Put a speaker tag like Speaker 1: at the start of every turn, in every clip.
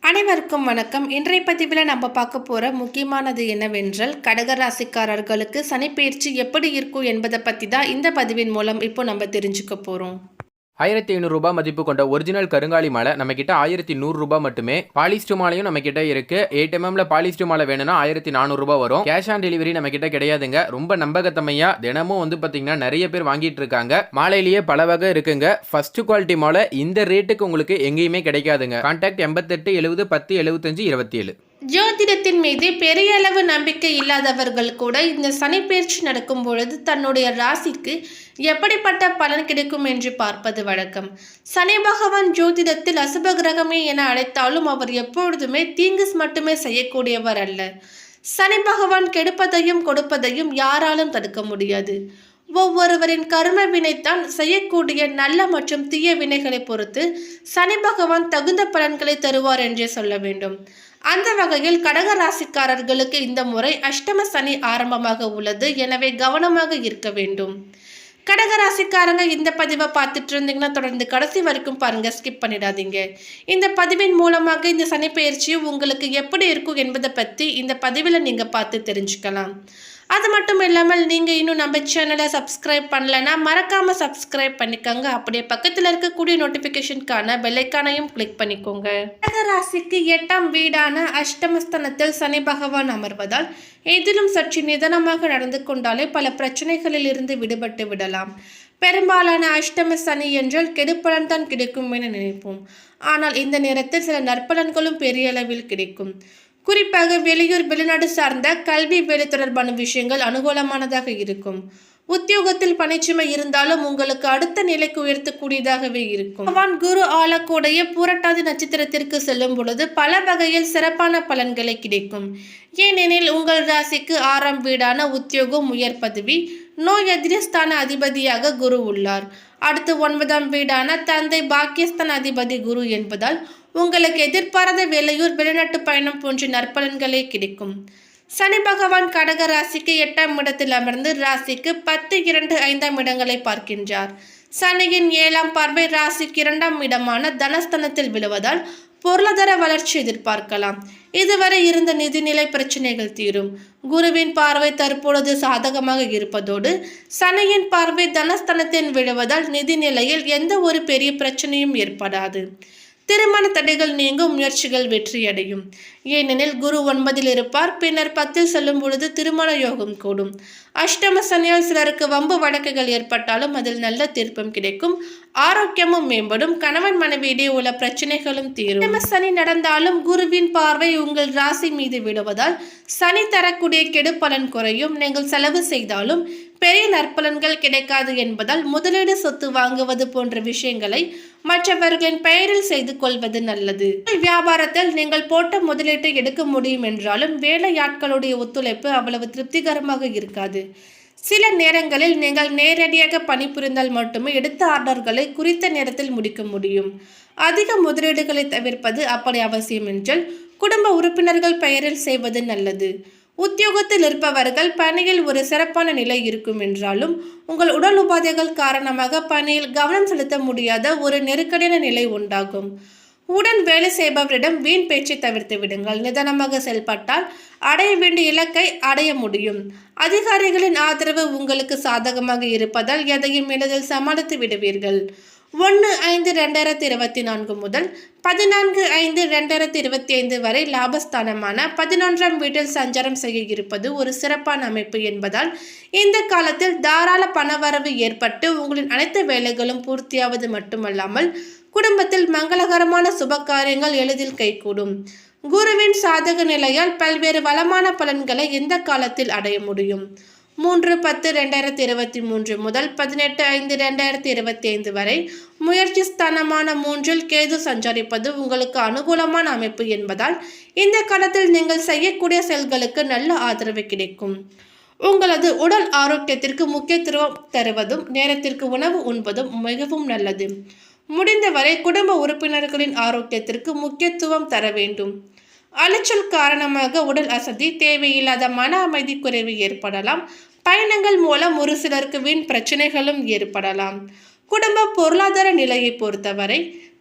Speaker 1: அனைவருக்கும் வணக்கம். இன்றைய பதிவில் நம்ம பார்க்க போகிற முக்கியமானது என்னவென்றால், கடகராசிக்காரர்களுக்கு சனிப்பெயர்ச்சி எப்படி இருக்கும் என்பதை பற்றி தான் இந்த பதிவின் மூலம் இப்போ நம்ம தெரிஞ்சுக்க போகிறோம்.
Speaker 2: 1500 ரூபாய் மதிப்பு கொண்ட ஒரிஜினல் கருங்காலி மாலை நம்ம கிட்ட 1100 ரூபாய் மட்டுமே. பாலிஸ்டர் மாலையும் நம்ம கிட்ட இருக்கு. 8 mm பாலிஸ்டர் மாலை வேணும்னா 1400 ரூபாய் வரும். கேஷ் ஆன் டெலிவரி நம்ம கிட்ட கிடையாதுங்க. ரொம்ப நம்பகத்தமையா தினமும் பாத்தீங்கன்னா நிறைய பேர் வாங்கிட்டு இருக்காங்க. மாலையிலேயே பல வகை இருக்குங்க. ஃபர்ஸ்ட் குவாலிட்டி மாலை இந்த ரேட்டுக்கு உங்களுக்கு எங்கேயுமே கிடைக்காதுங்க. கான்டாக்ட் 88 70 10 75 27.
Speaker 1: ஜோதிடத்தின் மீது பெரிய அளவு நம்பிக்கை இல்லாதவர்கள் கூட இந்த சனிப்பெயர்ச்சி நடக்கும் பொழுது தன்னுடைய ராசிக்கு எப்படிப்பட்ட பலன் கிடைக்கும் என்று பார்ப்பது வழக்கம். சனி பகவான் ஜோதிடத்தில் அசுப கிரகமே என அழைத்தாலும் அவர் எப்பொழுதுமே தீங்கு மட்டுமே செய்யக்கூடியவர் அல்ல. சனி பகவான் கெடுப்பதையும் கொடுப்பதையும் யாராலும் தடுக்க முடியாது. ஒவ்வொருவரின் கர்ம வினைத்தான் செய்யக்கூடிய நல்ல மற்றும் தீய வினைகளை பொறுத்து சனி பகவான் தகுந்த பலன்களை தருவார் என்றே சொல்ல வேண்டும். அந்த வகையில் கடக ராசிக்காரர்களுக்கு இந்த முறை அஷ்டம சனி ஆரம்பமாக உள்ளது. எனவே கவனமாக இருக்க வேண்டும். கடகராசிக்காரங்க இந்த பதிவை பார்த்துட்டு இருந்தீங்கன்னா தொடர்ந்து கடைசி வரைக்கும் பாருங்க, ஸ்கிப் பண்ணிடாதீங்க. இந்த பதிவின் மூலமாக இந்த சனிப்பெயர்ச்சி உங்களுக்கு எப்படி இருக்கும் என்பதை பற்றி இந்த பதிவில் நீங்கள் பார்த்து தெரிஞ்சுக்கலாம். அது மட்டும் இல்லாமல் நீங்கள் இன்னும் நம்ம சேனலை சப்ஸ்கிரைப் பண்ணலைன்னா மறக்காமல் சப்ஸ்கிரைப் பண்ணிக்கோங்க. அப்படியே பக்கத்தில் இருக்கக்கூடிய நோட்டிஃபிகேஷனுக்கான பெல்லைக்கானையும் கிளிக் பண்ணிக்கோங்க. கடகராசிக்கு 8ஆம் வீடான அஷ்டமஸ்தானத்தில் சனி பகவான் அமர்வதால் எதிலும் சற்று நிதானமாக நடந்து கொண்டாலே பல பிரச்சனைகளில் இருந்து விடுபட்டு விடலாம். பெரும்பாலான அஷ்டம சனி என்றால் கெடுப்பலன் தான் கிடைக்கும் என நினைப்போம். ஆனால் இந்த நேரத்தில் சில நற்பலன்களும் பெரிய அளவில் கிடைக்கும். குறிப்பாக வெளியூர் வெளிநாடு சார்ந்த கல்வி வேலை தொடர்பான விஷயங்கள் அனுகூலமானதாக இருக்கும். உத்தியோகத்தில் பணிச்சுமை இருந்தாலும் உங்களுக்கு அடுத்த நிலைக்கு உயர்த்தக்கூடியதாகவே இருக்கும். பகவான் குரு ஆளக்கூடிய பூரட்டாதி நட்சத்திரத்திற்கு செல்லும் பொழுது பல வகையில் சிறப்பான பலன்களை கிடைக்கும். ஏனெனில் உங்கள் ராசிக்கு 6ஆம் வீடான உத்தியோகம், உயர் பதவி, நோய் எதிரிஸ்தான அதிபதியாக குரு உள்ளார். அடுத்து 9ஆம் வீடான தந்தை பாக்கியஸ்தான அதிபதி குரு என்பதால் உங்களுக்கு எதிர்பாராத வெளியூர் வெளிநாட்டு பயணம் போன்ற நற்பலன்களே கிடைக்கும். சனி பகவான் கடக ராசிக்கு 8ஆம் இடத்தில் அமர்ந்து ராசிக்கு 10, 2, 5ஆம் இடங்களை பார்க்கின்றார். சனியின் 7ஆம் பார்வை ராசிக்கு 2ஆம் இடமான தனஸ்தானத்தில் விழுவதால் பொருளாதார வளர்ச்சி எதிர்பார்க்கலாம். இதுவரை இருந்த நிதிநிலை பிரச்சனைகள் தீரும். குருவின் பார்வை தற்பொழுது சாதகமாக இருப்பதோடு சனியின் பார்வை தனஸ்தானத்தில் விழுவதால் நிதிநிலையில் எந்த ஒரு பெரிய பிரச்சனையும் ஏற்படாது. திருமண தடைகள் நீங்கும், முயற்சிகள் வெற்றியடையும். ஏனெனில் குரு 9இல் இருப்பார். பின்னர் 10இல் செல்லும் பொழுது திருமண யோகம் கூடும். அஷ்டம சனியால் சிலருக்கு வம்பு வழக்குகள் ஏற்பட்டாலும் அதில் நல்ல தீர்ப்பும் கிடைக்கும். ஆரோக்கியமும் மேம்படும். கணவன் மனைவியிடையே உள்ள பிரச்சனைகளும் தீரும். அஷ்டம சனி நடந்தாலும் குருவின் பார்வை உங்கள் ராசி மீது விடுவதால் சனி தரக்கூடிய கெடு பலன் குறையும். நீங்கள் செலவு செய்தாலும் பெரிய நற்பலன்கள் கிடைக்காது என்பதால் முதலீடு, சொத்து வாங்குவது போன்ற விஷயங்களை மற்றவர்களின் பெயரில் செய்து கொள்வது நல்லது. வியாபாரத்தில் நீங்கள் போட்ட முதலீட்டை எடுக்க முடியும் என்றாலும் வேலையாட்களுடைய ஒத்துழைப்பு அவ்வளவு திருப்திகரமாக இருக்காது. சில நேரங்களில் நீங்கள் நேரடியாக பணிபுரிந்தால் மட்டுமே எடுத்த ஆர்டர்களை குறித்த நேரத்தில் முடிக்க முடியும். அதிக முதலீடுகளை தவிர்ப்பது அப்படி அவசியம் என்றால் குடும்ப உறுப்பினர்கள் பெயரில் செய்வது நல்லது. உத்தியோகத்தில் இருப்பவர்கள் பணியில் ஒரு சிறப்பான நிலை இருக்கும் என்றாலும் உங்கள் உடல் உபாதைகள் காரணமாக பணியில் கவனம் செலுத்த முடியாத ஒரு நெருக்கடியான நிலை உண்டாகும். உடன் வேலை செய்பவரிடம் வீண் பேச்சை தவிர்த்து விடுங்கள். நிதானமாக செயல்பட்டால் அடைய வேண்டிய இலக்கை அடைய முடியும். அதிகாரிகளின் ஆதரவு உங்களுக்கு சாதகமாக இருப்பதால் எதையும் எளிதில் சமாளித்து விடுவீர்கள். 1/5/2024 முதல் 14/5/2025 வரை லாபஸ்தானமான 11ஆம் வீட்டில் சஞ்சாரம் செய்ய இருப்பது ஒரு சிறப்பான அமைப்பு என்பதால் இந்த காலத்தில் தாராள பணவரவு ஏற்பட்டு உங்களின் அனைத்து வேலைகளும் பூர்த்தியாவது மட்டுமல்லாமல் குடும்பத்தில் மங்களகரமான சுப காரியங்கள் எளிதில் கைகூடும். குருவின் சாதக நிலையால் பல்வேறு வளமான பலன்களை இந்த காலத்தில் அடைய முடியும். 3/10/2023 முதல் 18/5/2025 வரை முயற்சி ஸ்தானமான 3இல் கேது சஞ்சரிப்பது உங்களுக்கு அனுகூலமான அமைப்பு என்பதால் இந்த காலத்தில் நீங்கள் செய்யக்கூடிய செயல்களுக்கு நல்ல ஆதரவு கிடைக்கும். உங்களது உடல் ஆரோக்கியத்திற்கு முக்கியத்துவம் தருவதும் நேரத்திற்கு உணவு உண்பதும் மிகவும் நல்லது. முடிந்தவரை குடும்ப உறுப்பினர்களின் ஆரோக்கியத்திற்கு முக்கியத்துவம் தர வேண்டும். அலைச்சல் காரணமாக உடல் அசதி, தேவையில்லாத மன அமைதி குறைவு ஏற்படலாம். பயணங்கள் மூலம் ஒரு சிலருக்கு வீண் பிரச்சனைகளும் ஏற்படலாம். குடும்ப பொருளாதார நிலையை பொறுத்தவரை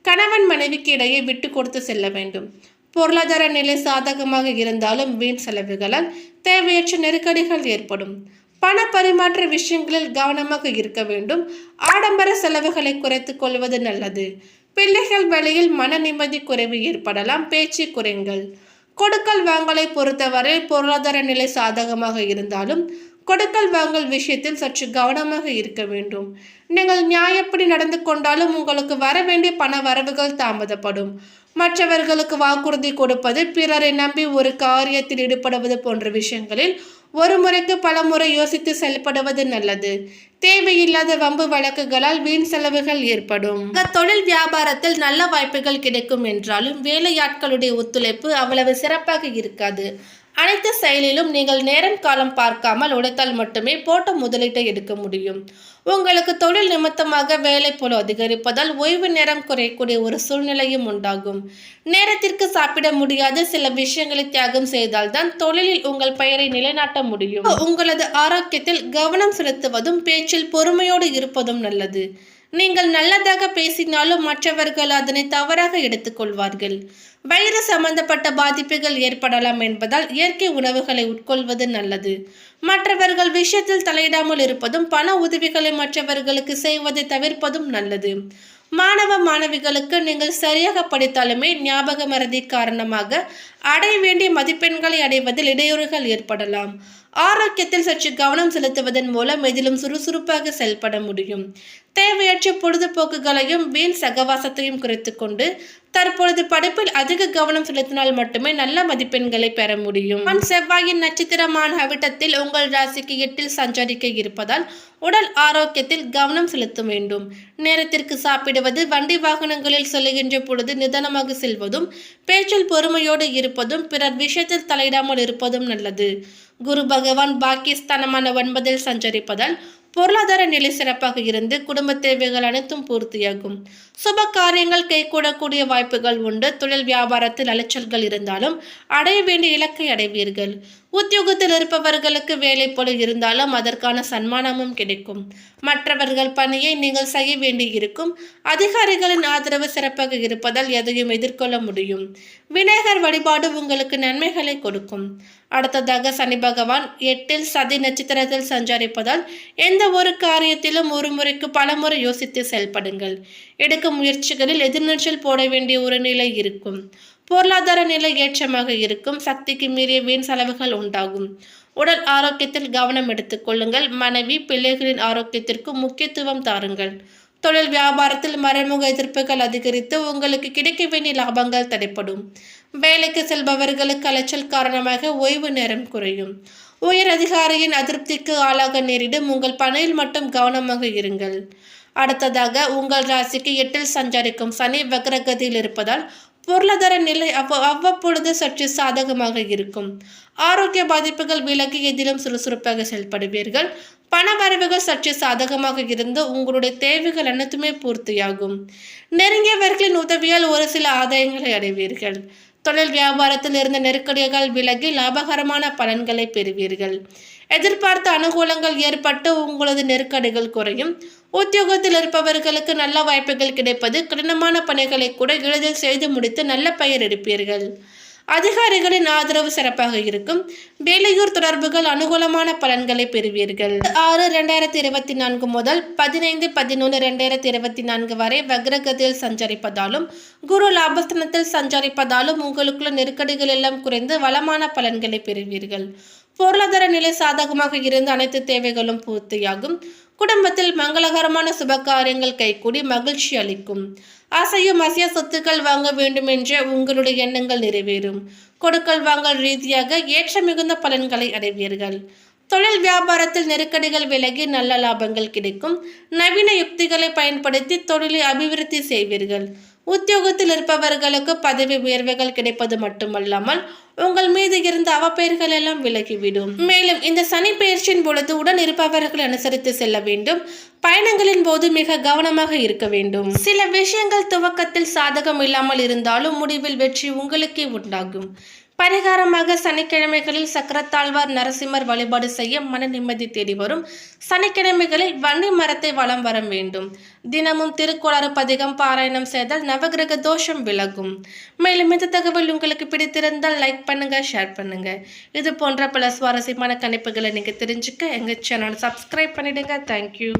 Speaker 1: கணவன் மனைவிக்கு இடையே விட்டு கொடுத்து செல்ல வேண்டும். பொருளாதார நிலை சாதகமாக இருந்தாலும் வீண் செலவுகளால் தேவையற்ற நெருக்கடிகள் ஏற்படும். பண பரிமாற்ற விஷயங்களில் கவனமாக இருக்க வேண்டும். ஆடம்பர செலவுகளை குறைத்துக் கொள்வது நல்லது. பிள்ளைகள் வழியில் மன நிம்மதி குறைவு ஏற்படலாம். பேச்சு குறைங்கள். கொடுக்கல் வாங்கலை பொறுத்தவரை பொருளாதார நிலை சாதகமாக இருந்தாலும் கொடுக்கல் வாங்கல் விஷயத்தில் சற்று கவனமாக இருக்க வேண்டும். நீங்கள் நியாயப்படி நடந்து கொண்டாலும் உங்களுக்கு வர வேண்டிய பண வரவுகள் தாமதப்படும். மற்றவர்களுக்கு வாக்குறுதி கொடுப்பது, பிறரை நம்பி ஒரு காரியத்தில் ஈடுபடுவது போன்ற விஷயங்களில் ஒரு முறைக்கு பல முறை யோசித்து செயல்படுவது நல்லது. தேவையில்லாத வம்பு வழக்குகளால் வீண் செலவுகள் ஏற்படும். தொழில் வியாபாரத்தில் நல்ல வாய்ப்புகள் கிடைக்கும் என்றாலும் வேலையாட்களுடைய ஒத்துழைப்பு அவ்வளவு சிறப்பாக இருக்காது. அனைத்து செயலிலும் நீங்கள் நேரம் காலம் பார்க்காமல் உழைத்தால் மட்டுமே போட்ட முதலீட்டை எடுக்க முடியும். உங்களுக்கு தொழில் நிமித்தமாக வேலைப்பளு அதிகரிப்பதால் ஓய்வு நேரம் குறையக்கூடிய ஒரு சூழ்நிலையும் உண்டாகும். நேரத்திற்கு சாப்பிட முடியாத சில விஷயங்களை தியாகம் செய்தால்தான் தொழிலில் உங்கள் பெயரை நிலைநாட்ட முடியும். உங்களது ஆரோக்கியத்தில் கவனம் செலுத்துவதும் பேச்சில் பொறுமையோடு இருப்பதும் நல்லது. நீங்கள் நல்லதாக பேசினாலும் மற்றவர்கள் அதனை தவறாக எடுத்துக்கொள்வார்கள். வயிறு சம்பந்தப்பட்ட பாதிப்புகள் ஏற்படலாம் என்பதால் இயற்கை உணவுகளை உட்கொள்வது நல்லது. மற்றவர்கள் விஷயத்தில் தலையிடாமல் இருப்பதும் பண உதவிகளை மற்றவர்களுக்கு செய்வதை தவிர்ப்பதும் நல்லது. மாணவ மாணவிகளுக்கு நீங்கள் சரியாக படித்தாலுமே ஞாபக மறதி காரணமாக அடைய வேண்டிய மதிப்பெண்களை அடைவதில் இடையூறுகள் ஏற்படலாம். ஆரோக்கியத்தில் சற்று கவனம் செலுத்துவதன் மூலம் எதிலும் சுறுசுறுப்பாக செயல்பட முடியும். தேவையற்ற பொழுதுபோக்குகளையும் வீண் சகவாசத்தையும் குறைத்துக்கொண்டு தற்பொழுது படிப்பில் அதிக கவனம் செலுத்தினால் மட்டுமே நல்ல மதிப்பெண்களை பெற முடியும். செவ்வாயின் நட்சத்திரமான அவிட்டத்தில் உங்கள் ராசிக்கு 8 சஞ்சரிக்க இருப்பதால் உடல் ஆரோக்கியத்தில் கவனம் செலுத்த வேண்டும். நேரத்திற்கு சாப்பிடுவது, வண்டி வாகனங்களில் செல்கின்ற பொழுது நிதானமாக செல்வதும், பேச்சில் பொறுமையோடு இருப்பதும், பிறர் விஷயத்தில் தலையிடாமல் இருப்பதும் நல்லது. குரு பகவான் பாக்கியஸ்தானமான 9 சஞ்சரிப்பதால் பொருளாதார நிலை சிறப்பாக இருந்து குடும்ப தேவைகள் அனைத்தும் பூர்த்தியாகும். சுப காரியங்கள் கைகூடக்கூடிய வாய்ப்புகள் உண்டு. தொழில் வியாபாரத்தில் அலைச்சல்கள் இருந்தாலும் அடைய வேண்டிய இலக்கை அடைவீர்கள். உத்தியோகத்தில் இருப்பவர்களுக்கு வேலை போல இருந்தாலும் அதற்கான சன்மானமும் கிடைக்கும். மற்றவர்கள் பணியை நீங்கள் செய்ய வேண்டி இருக்கும். அதிகாரிகளின் ஆதரவு சிறப்பாக இருப்பதால் எதையும் எதிர்கொள்ள முடியும். விநாயகர் வழிபாடு உங்களுக்கு நன்மைகளை கொடுக்கும். அடுத்ததாக சனி பகவான் 8 சதி நட்சத்திரத்தில் சஞ்சரிப்பதால் எந்த ஒரு காரியத்திலும் ஒரு முறைக்கு பல முறை யோசித்து செயல்படுங்கள். எடுக்கும் முயற்சிகளில் எதிர்நீச்சல் போட வேண்டிய ஒரு நிலை இருக்கும். பொருளாதார நிலை ஏற்றமாக இருக்கும். சக்திக்கு மீறிய வீண் செலவுகள் உண்டாகும். உடல் ஆரோக்கியத்தில் கவனம் எடுத்துக் கொள்ளுங்கள். மனைவி, பிள்ளைகளின் ஆரோக்கியத்திற்கு முக்கியத்துவம் தாருங்கள். தொழில் வியாபாரத்தில் மறைமுக எதிர்ப்புகள் அதிகரித்து உங்களுக்கு கிடைக்க வேண்டிய லாபங்கள் தடைப்படும். வேலைக்கு செல்பவர்களுக்கு அலைச்சல் காரணமாக ஓய்வு நேரம் குறையும். உயர் அதிகாரியின் அதிருப்திக்கு ஆளாக நேரிடும். உங்கள் பணியில் மட்டும் கவனமாக இருங்கள். அடுத்ததாக உங்கள் ராசிக்கு 8 சஞ்சரிக்கும் சனி வக்ரகதியில் இருப்பதால் பொருளாதார நிலை அவ்வப்பொழுது சற்று சாதகமாக இருக்கும். ஆரோக்கிய பாதிப்புகள் விலகி எதிலும் சுறுசுறுப்பாக செயல்படுவீர்கள். பண வரவுகள் சற்று சாதகமாக இருந்து உங்களுடைய தேவைகள் அனைத்துமே பூர்த்தியாகும். நெருங்கியவர்களின் உதவியால் ஒரு சில ஆதாயங்களை அடைவீர்கள். தொழில் வியாபாரத்தில் இருந்த நெருக்கடிகள் விலகி லாபகரமான பலன்களை பெறுவீர்கள். எதிர்பார்த்த அனுகூலங்கள் ஏற்பட்டு உங்களது நெருக்கடிகள் குறையும். உத்தியோகத்தில் இருப்பவர்களுக்கு நல்ல வாய்ப்புகள் கிடைப்பது, கடினமான பணிகளை கூட எளிதில் செய்து முடித்து நல்ல பெயர் எடுப்பீர்கள். அதிகாரிகளின் ஆதரவு சிறப்பாக இருக்கும். வேலையூர் தொடர்புகள் அனுகூலமான பலன்களை பெறுவீர்கள். 6/2024 முதல் 15/11/2024 வரை வக்ரகதியில் சஞ்சரிப்பதாலும் குரு லாபஸ்தானத்தில் சஞ்சரிப்பதாலும் உங்களுக்குள்ள நெருக்கடிகள் எல்லாம் குறைந்து வளமான பலன்களை பெறுவீர்கள். பொருளாதார நிலை சாதகமாக இருந்து அனைத்து தேவைகளும் பூர்த்தியாகும். குடும்பத்தில் மங்களகரமான சுபகாரியங்கள் கைகூடி மகிழ்ச்சி அளிக்கும். அசையும் அசைய சொத்துக்கள் வாங்க வேண்டும் என்ற உங்களுடைய எண்ணங்கள் நிறைவேறும். கொடுக்கல் வாங்கல் ரீதியாக ஏற்ற மிகுந்த பலன்களை அடைவீர்கள். தொழில் வியாபாரத்தில் நெருக்கடிகள் விலகி நல்ல லாபங்கள் கிடைக்கும். நவீன யுக்திகளை பயன்படுத்தி தொழிலை அபிவிருத்தி செய்வீர்கள். உத்தியோகத்தில் இருப்பவர்களுக்கு பதவி உயர்வுகள் கிடைப்பது மட்டுமல்லாமல் உங்கள் மீது இருந்த அவப்பெயர்கள் எல்லாம் விலகிவிடும். மேலும் இந்த சனி பெயர்ச்சியின் பொழுது உடன் இருப்பவர்களை அனுசரித்து செல்ல வேண்டும். பயணங்களின் போது மிக கவனமாக இருக்க வேண்டும். சில விஷயங்கள் துவக்கத்தில் சாதகம் இல்லாமல் இருந்தாலும் முடிவில் வெற்றி உங்களுக்கே உண்டாகும். பரிகாரமாக சனிக்கிழமைகளில் சக்கரத்தாழ்வார் நரசிம்மர் வழிபாடு செய்ய மன நிம்மதி தேடி வரும். சனிக்கிழமைகளில் வன்னி மரத்தை வலம் வர வேண்டும். தினமும் திருக்கோளாறு பதிகம் பாராயணம் செய்தால் நவகிரக தோஷம் விலகும். மேலும் இந்த தகவல் உங்களுக்கு பிடித்திருந்தால் லைக் பண்ணுங்க, ஷேர் பண்ணுங்க. இது போன்ற பல சுவாரஸ்யமான கணிப்புகளை நீங்க தெரிஞ்சுக்க எங்க சேனல் சப்ஸ்கிரைப் பண்ணிடுங்க. தேங்க்யூ.